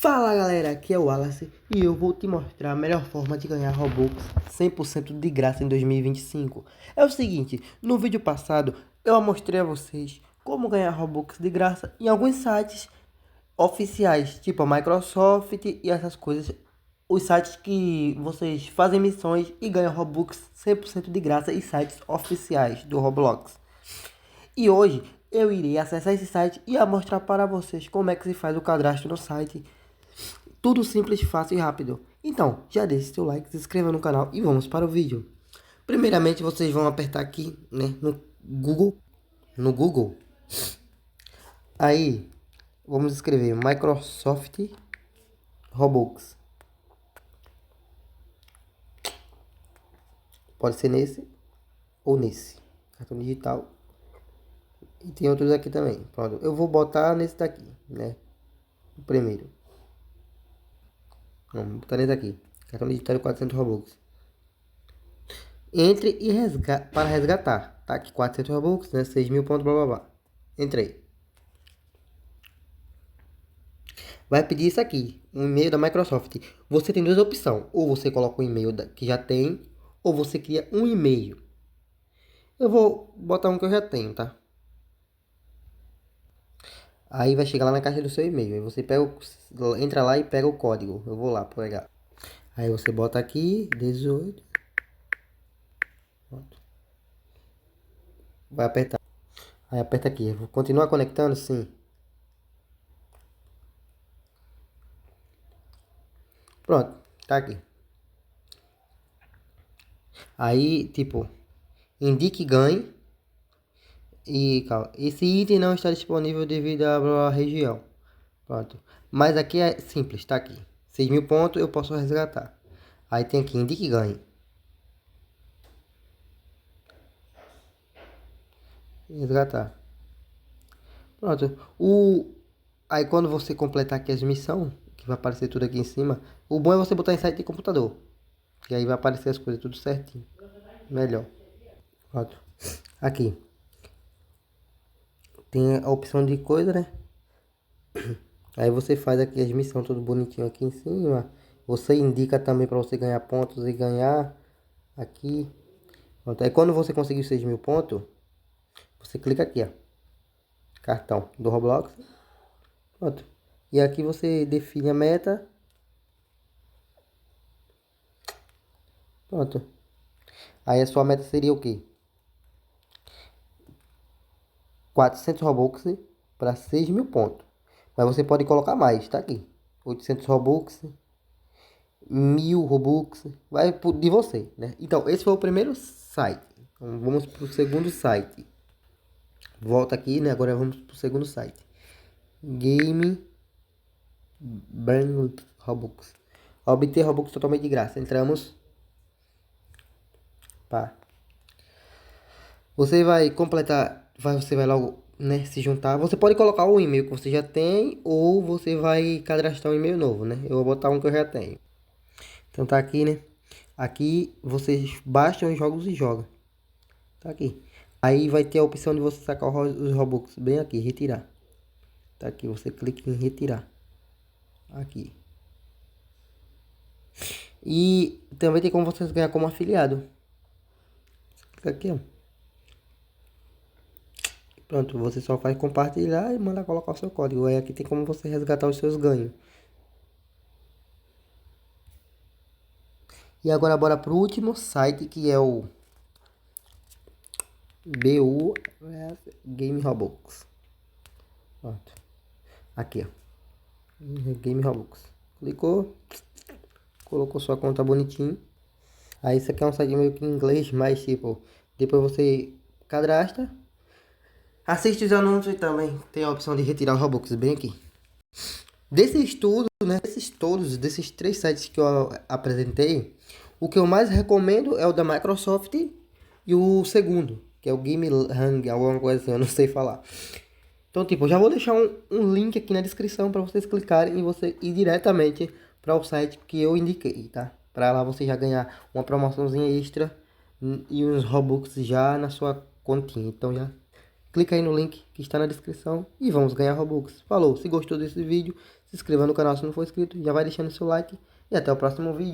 Fala galera, aqui é o Wallace e eu vou te mostrar a melhor forma de ganhar Robux 100% de graça em 2025. É o seguinte, no vídeo passado eu mostrei a vocês como ganhar Robux de graça em alguns sites oficiais, tipo a Microsoft e essas coisas. Os sites que vocês fazem missões e ganham Robux 100% de graça em sites oficiais do Roblox. E hoje eu irei acessar esse site e mostrar para vocês como é que se faz o cadastro no site. Tudo simples, fácil e rápido. Então, já deixe seu like, se inscreva no canal e vamos para o vídeo. Primeiramente, vocês vão apertar aqui, né, no Google. Aí, vamos escrever Microsoft Robux. Pode ser nesse ou nesse. Cartão digital. E tem outros aqui também. Pronto, eu vou botar nesse daqui, né? O primeiro. Vamos botar nesse aqui. Cartão digital de 400 Robux. Entre e para resgatar. Tá aqui 400 Robux, né? 6.000 pontos, blá blá blá. Entrei. Vai pedir isso aqui, um e-mail da Microsoft. Você tem duas opções. Ou você coloca um e-mail que já tem, ou você cria um e-mail. Eu vou botar um que eu já tenho, tá? Aí vai chegar lá na caixa do seu e-mail. Aí você entra lá e pega o código. Eu vou lá pegar. Aí você bota aqui, 18. Pronto. Vai apertar. Aí aperta aqui. Eu vou continuar conectando? Sim. Pronto, tá aqui. Aí, tipo, indique ganhe. E calma, esse item não está disponível devido à região. Pronto. Mas aqui é simples, tá aqui. 6.000 pontos eu posso resgatar. Aí tem aqui, indique ganhe. Resgatar. Pronto. Aí quando você completar aqui as missões, que vai aparecer tudo aqui em cima, o bom é você botar em site de computador. Que aí vai aparecer as coisas tudo certinho. Melhor. Pronto. Aqui. Tem a opção de coisa, né? Aí você faz aqui as missões tudo bonitinho aqui em cima. Você indica também para você ganhar pontos e ganhar aqui. Pronto. Aí quando você conseguir 6.000 pontos, você clica aqui, ó. Cartão do Roblox. Pronto. E aqui você define a meta. Pronto. Aí a sua meta seria o quê? 400 Robux para 6.000 pontos. Mas você pode colocar mais, tá aqui. 800 Robux, 1.000 Robux, vai de você, né? Então, esse foi o primeiro site. Então, vamos para o segundo site. Volta aqui, né? Agora vamos para o segundo site. Game Brand Robux. Obter Robux totalmente de graça. Entramos. Pá. Você vai completar, você vai logo, né, se juntar. Você pode colocar o e-mail que você já tem ou você vai cadastrar um e-mail novo, né? Eu vou botar um que eu já tenho. Então tá aqui, né? Aqui vocês baixam os jogos e jogam. Tá aqui. Aí vai ter a opção de você sacar os Robux bem aqui, retirar. Tá aqui, você clica em retirar. Aqui. E também tem como vocês ganhar como afiliado. Clica aqui, ó. Pronto, você só faz compartilhar e manda colocar o seu código. Aí aqui tem como você resgatar os seus ganhos. E agora bora pro último site, que é o BU Game Robux. Pronto. Aqui, ó. Game Robux. Clicou. Colocou sua conta bonitinho. Aí isso aqui é um site meio que em inglês, mas tipo, depois você cadastra. Assiste os anúncios e também tem a opção de retirar os Robux bem aqui. Desses tudo, né? Desses três sites que eu apresentei, o que eu mais recomendo é o da Microsoft e o segundo, que é o Game Hang, alguma coisa assim, eu não sei falar. Então, tipo, eu já vou deixar um link aqui na descrição para vocês clicarem e você ir diretamente para o site que eu indiquei, tá? Para lá você já ganhar uma promoçãozinha extra e uns Robux já na sua continha. Então já clica aí no link que está na descrição e vamos ganhar Robux. Falou, se gostou desse vídeo, Se inscreva no canal se não for inscrito. Já vai deixando seu like. E até o próximo vídeo.